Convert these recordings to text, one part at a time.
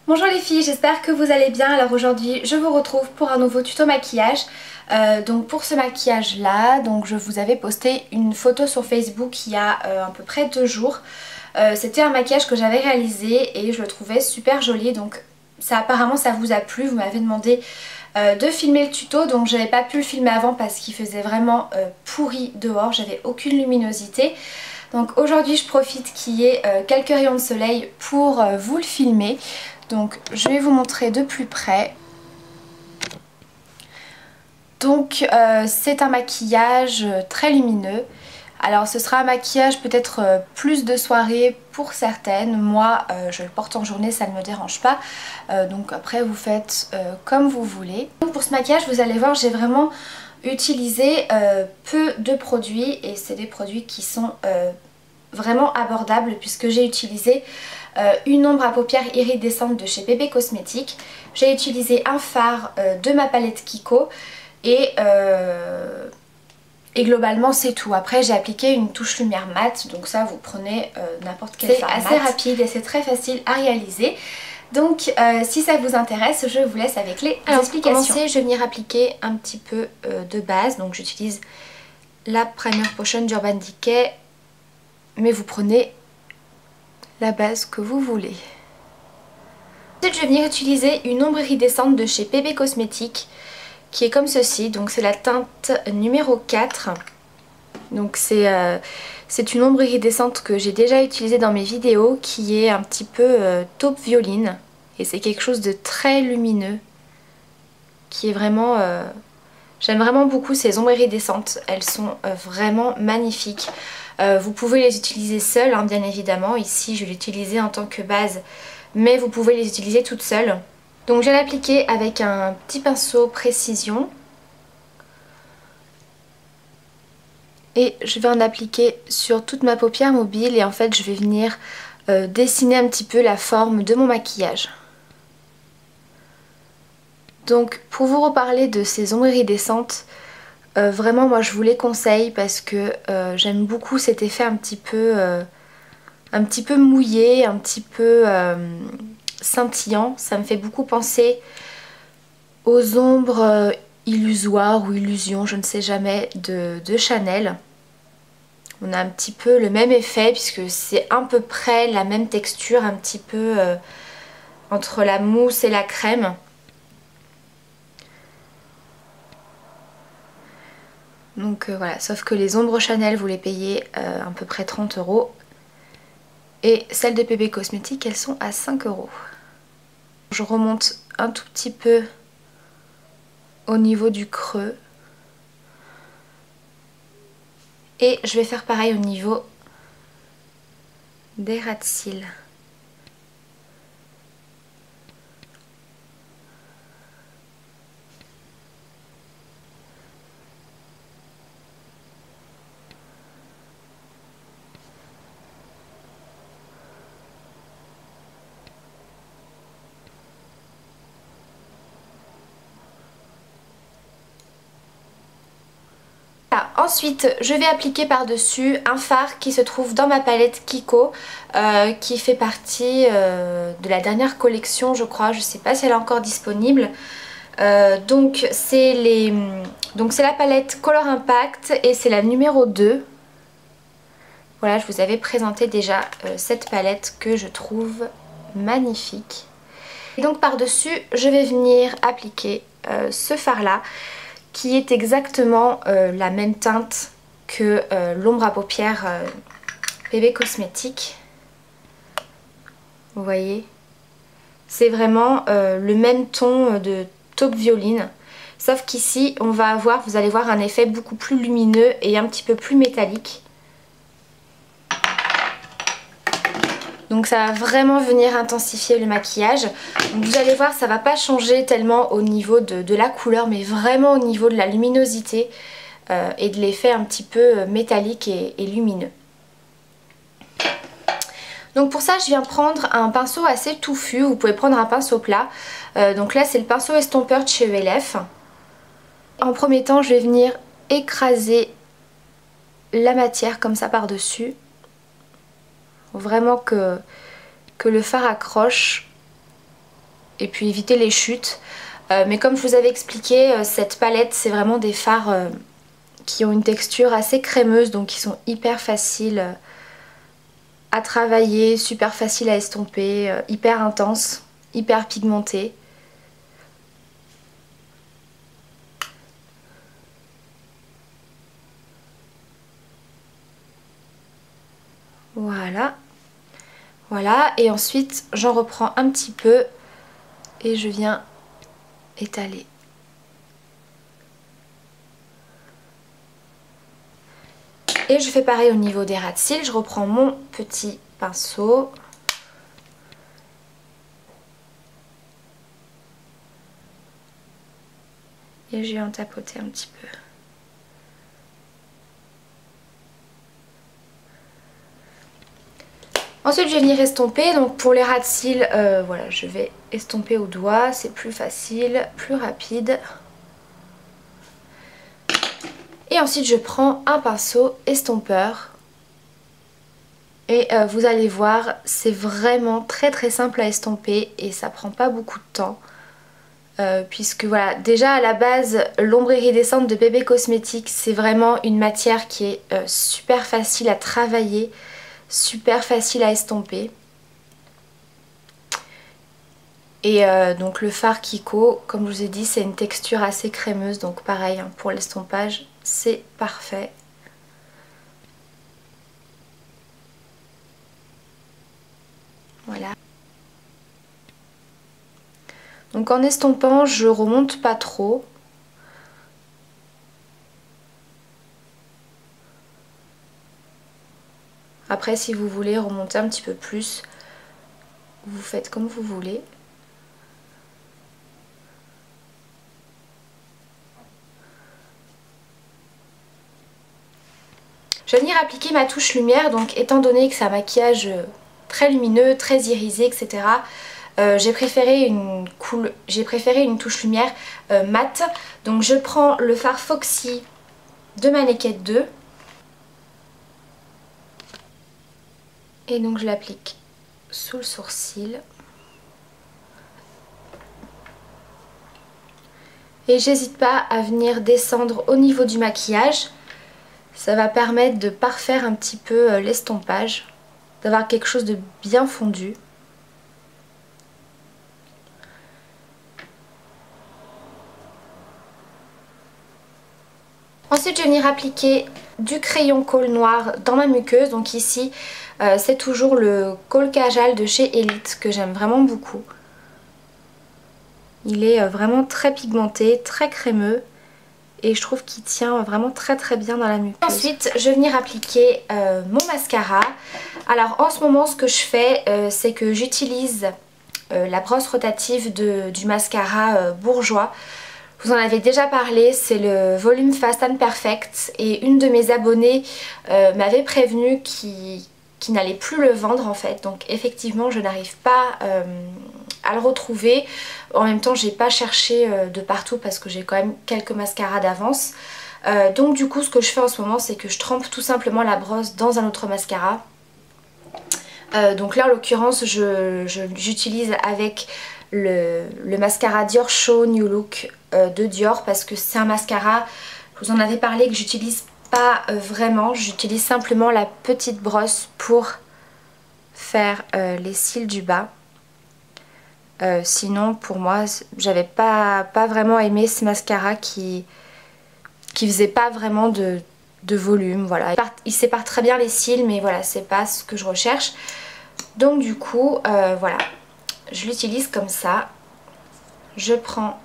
Bonjour les filles, j'espère que vous allez bien. Alors aujourd'hui je vous retrouve pour un nouveau tuto maquillage. Donc pour ce maquillage là, je vous avais posté une photo sur Facebook il y a à peu près 2 jours. C'était un maquillage que j'avais réalisé et je le trouvais super joli, donc apparemment ça vous a plu. Vous m'avez demandé de filmer le tuto, donc j'avais pas pu le filmer avant parce qu'il faisait vraiment pourri dehors, j'avais aucune luminosité. Donc aujourd'hui je profite qu'il y ait quelques rayons de soleil pour vous le filmer. Donc je vais vous montrer de plus près. Donc c'est un maquillage très lumineux. Alors ce sera un maquillage peut-être plus de soirée pour certaines. Moi je le porte en journée, ça ne me dérange pas. Donc après vous faites comme vous voulez. Donc pour ce maquillage vous allez voir, j'ai vraiment utilisé peu de produits. Et c'est des produits qui sont vraiment abordables puisque j'ai utilisé une ombre à paupières iridescente de chez Bébé Cosmétique. J'ai utilisé un fard de ma palette Kiko et globalement c'est tout. Après j'ai appliqué une touche lumière mat, donc ça vous prenez n'importe quel fard mat. C'est assez rapide et c'est très facile à réaliser. Donc si ça vous intéresse, je vous laisse avec les explications. Pour commencer, je vais venir appliquer un petit peu de base. Donc j'utilise la Primer Potion d'Urban Decay, mais vous prenez la base que vous voulez. Ensuite je vais venir utiliser une ombre iridescente de chez Bébé Cosmétique qui est comme ceci. Donc c'est la teinte numéro 4. Donc c'est une ombre iridescente que j'ai déjà utilisée dans mes vidéos, qui est un petit peu taupe violine, et c'est quelque chose de très lumineux qui est vraiment... J'aime vraiment beaucoup ces ombres iridescentes, elles sont vraiment magnifiques. Vous pouvez les utiliser seules hein, bien évidemment. Ici je l'ai utilisé en tant que base, mais vous pouvez les utiliser toutes seules. Donc je vais l'appliquer avec un petit pinceau précision. Et je vais en appliquer sur toute ma paupière mobile, et en fait je vais venir dessiner un petit peu la forme de mon maquillage. Donc pour vous reparler de ces ombres iridescentes, vraiment moi je vous les conseille parce que j'aime beaucoup cet effet un petit peu mouillé, un petit peu scintillant. Ça me fait beaucoup penser aux ombres illusoires ou illusions, je ne sais jamais, de Chanel. On a un petit peu le même effet puisque c'est à peu près la même texture, un petit peu entre la mousse et la crème. Donc voilà, sauf que les ombres Chanel vous les payez à peu près 30 €. Et celles de Bébé Cosmétique, elles sont à 5 €. Je remonte un tout petit peu au niveau du creux. Et je vais faire pareil au niveau des ras de cils. Ensuite je vais appliquer par dessus un fard qui se trouve dans ma palette Kiko, qui fait partie de la dernière collection je crois, je sais pas si elle est encore disponible. Donc c'est la palette Color Impact et c'est la numéro 2. Voilà, je vous avais présenté déjà cette palette que je trouve magnifique. Et donc par dessus je vais venir appliquer ce fard là, qui est exactement la même teinte que l'ombre à paupières Bébé Cosmétique. Vous voyez, c'est vraiment le même ton de taupe violine, sauf qu'ici on va avoir, vous allez voir, un effet beaucoup plus lumineux et un petit peu plus métallique. Donc ça va vraiment venir intensifier le maquillage. Donc vous allez voir, ça va pas changer tellement au niveau de la couleur, mais vraiment au niveau de la luminosité et de l'effet un petit peu métallique et lumineux. Donc pour ça je viens prendre un pinceau assez touffu, vous pouvez prendre un pinceau plat. Donc là c'est le pinceau estompeur de chez ELF. En premier temps je vais venir écraser la matière comme ça par dessus. Vraiment que le fard accroche et puis éviter les chutes. Mais comme je vous avais expliqué, cette palette c'est vraiment des fards qui ont une texture assez crémeuse, donc qui sont hyper faciles à travailler, super faciles à estomper, hyper intenses, hyper pigmentées. Voilà. Voilà, et ensuite j'en reprends un petit peu et je viens étaler. Et je fais pareil au niveau des ras de cils, je reprends mon petit pinceau. Et je viens tapoter un petit peu. Ensuite je vais venir estomper, donc pour les ras de cils, voilà, je vais estomper au doigt, c'est plus facile, plus rapide. Et ensuite je prends un pinceau estompeur. Et vous allez voir, c'est vraiment très simple à estomper et ça prend pas beaucoup de temps. Puisque voilà, déjà à la base, l'ombre iridescente de Bébé Cosmetics, c'est vraiment une matière qui est super facile à travailler, super facile à estomper. Et donc le fard Kiko, comme je vous ai dit, c'est une texture assez crémeuse, donc pareil, hein, pour l'estompage, c'est parfait. Voilà. Donc en estompant, je remonte pas trop. Après, si vous voulez remonter un petit peu plus, vous faites comme vous voulez. Je vais venir appliquer ma touche lumière, donc étant donné que c'est un maquillage très lumineux, très irisé, etc. J'ai préféré une touche lumière mate. Donc je prends le fard Foxy de ma Naked 2. Et donc je l'applique sous le sourcil. Et j'hésite pas à venir descendre au niveau du maquillage. Ça va permettre de parfaire un petit peu l'estompage, d'avoir quelque chose de bien fondu. Ensuite je vais venir appliquer du crayon colle noir dans ma muqueuse. Donc ici c'est toujours le Kohl Kajal de chez Elite que j'aime vraiment beaucoup. Il est vraiment très pigmenté, très crémeux. Et je trouve qu'il tient vraiment très bien dans la muqueuse. Ensuite je vais venir appliquer mon mascara. Alors en ce moment ce que je fais c'est que j'utilise la brosse rotative du mascara Bourjois. Vous en avez déjà parlé, c'est le volume Fast and Perfect. Et une de mes abonnées m'avait prévenu qu'il n'allait plus le vendre en fait. Donc effectivement je n'arrive pas à le retrouver. En même temps j'ai pas cherché de partout parce que j'ai quand même quelques mascaras d'avance. Donc du coup ce que je fais en ce moment c'est que je trempe tout simplement la brosse dans un autre mascara. Donc là en l'occurrence j'utilise avec le mascara Dior Show New Look de Dior parce que c'est un mascara, je vous en avais parlé, que j'utilise pas vraiment. J'utilise simplement la petite brosse pour faire les cils du bas. Sinon pour moi j'avais pas vraiment aimé ce mascara qui faisait pas vraiment de volume. Voilà. Il sépare très bien les cils mais voilà c'est pas ce que je recherche. Donc du coup voilà, je l'utilise comme ça. Je prends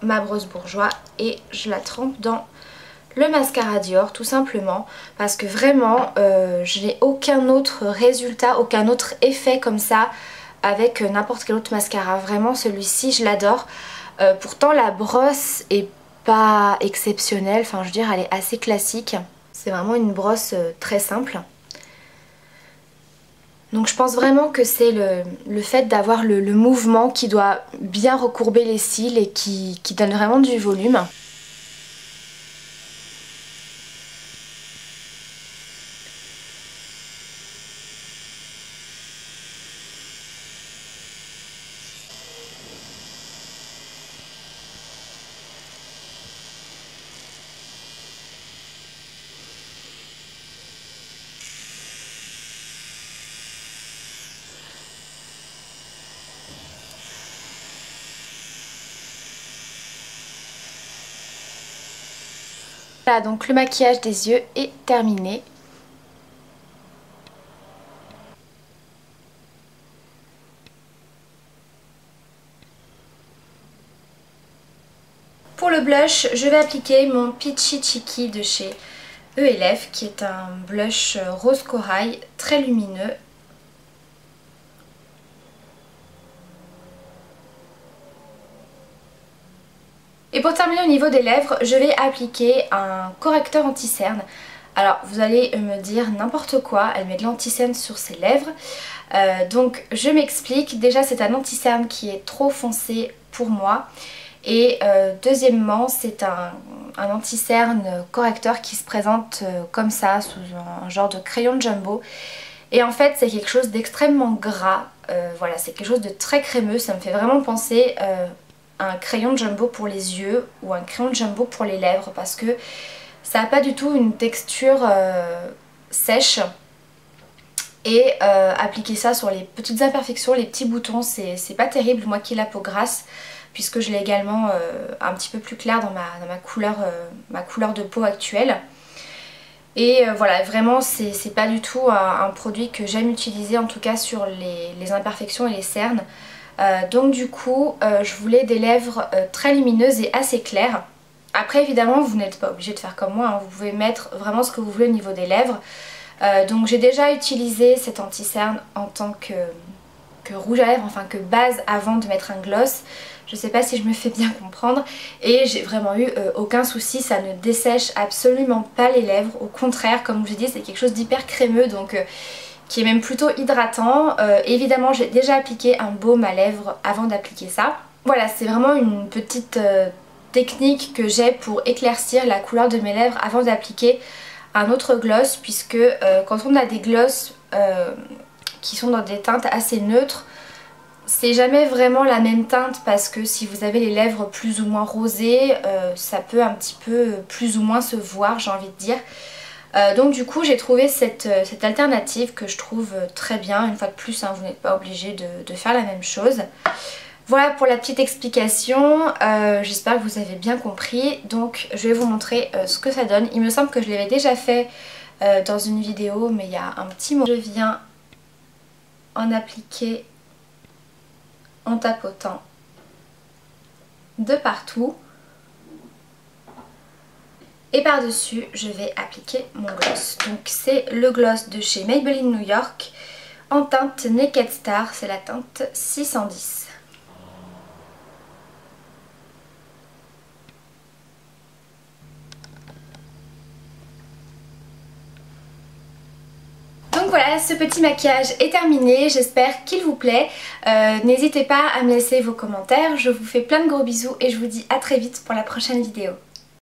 ma brosse Bourjois et je la trempe dans le mascara Dior tout simplement parce que vraiment je n'ai aucun autre résultat, aucun autre effet comme ça avec n'importe quel autre mascara. Vraiment celui-ci je l'adore. Pourtant la brosse est pas exceptionnelle, enfin je veux dire elle est assez classique. C'est vraiment une brosse très simple. Donc je pense vraiment que c'est le fait d'avoir le mouvement qui doit bien recourber les cils et qui donne vraiment du volume. Voilà, donc le maquillage des yeux est terminé. Pour le blush, je vais appliquer mon Peachy Cheeky de chez ELF, qui est un blush rose corail très lumineux. Et pour terminer au niveau des lèvres, je vais appliquer un correcteur anti-cerne. Alors vous allez me dire n'importe quoi, elle met de l'anti-cerne sur ses lèvres. Donc je m'explique, déjà c'est un anti-cerne qui est trop foncé pour moi. Et deuxièmement, c'est un anti-cerne correcteur qui se présente comme ça, sous un genre de crayon de jumbo. Et en fait, c'est quelque chose d'extrêmement gras. Voilà, c'est quelque chose de très crémeux. Ça me fait vraiment penser à un crayon de jumbo pour les yeux ou un crayon de jumbo pour les lèvres, parce que ça n'a pas du tout une texture sèche. Et appliquer ça sur les petites imperfections, les petits boutons, c'est pas terrible. Moi qui ai la peau grasse, puisque je l'ai également un petit peu plus claire dans ma couleur de peau actuelle. Et voilà, vraiment c'est pas du tout un produit que j'aime utiliser, en tout cas sur les imperfections et les cernes. Donc du coup je voulais des lèvres très lumineuses et assez claires. Après évidemment vous n'êtes pas obligé de faire comme moi, hein. Vous pouvez mettre vraiment ce que vous voulez au niveau des lèvres. Donc j'ai déjà utilisé cet anti-cerne en tant que rouge à lèvres, enfin que base, avant de mettre un gloss. Je sais pas si je me fais bien comprendre, et j'ai vraiment eu aucun souci, ça ne dessèche absolument pas les lèvres. Au contraire, comme je vous ai dit, c'est quelque chose d'hyper crémeux, donc qui est même plutôt hydratant. Évidemment j'ai déjà appliqué un baume à lèvres avant d'appliquer ça. Voilà, c'est vraiment une petite technique que j'ai pour éclaircir la couleur de mes lèvres avant d'appliquer un autre gloss, puisque quand on a des glosses qui sont dans des teintes assez neutres, c'est jamais vraiment la même teinte, parce que si vous avez les lèvres plus ou moins rosées, ça peut un petit peu plus ou moins se voir, j'ai envie de dire. Donc du coup j'ai trouvé cette alternative que je trouve très bien. Une fois de plus, hein, vous n'êtes pas obligé de faire la même chose. Voilà pour la petite explication, j'espère que vous avez bien compris. Donc je vais vous montrer ce que ça donne. Il me semble que je l'avais déjà fait dans une vidéo, mais il y a un petit moment. Je viens en appliquer en tapotant de partout. Et par dessus je vais appliquer mon gloss. Donc c'est le gloss de chez Maybelline New York en teinte Naked Star, c'est la teinte 610. Donc voilà, ce petit maquillage est terminé, j'espère qu'il vous plaît. N'hésitez pas à me laisser vos commentaires, je vous fais plein de gros bisous et je vous dis à très vite pour la prochaine vidéo.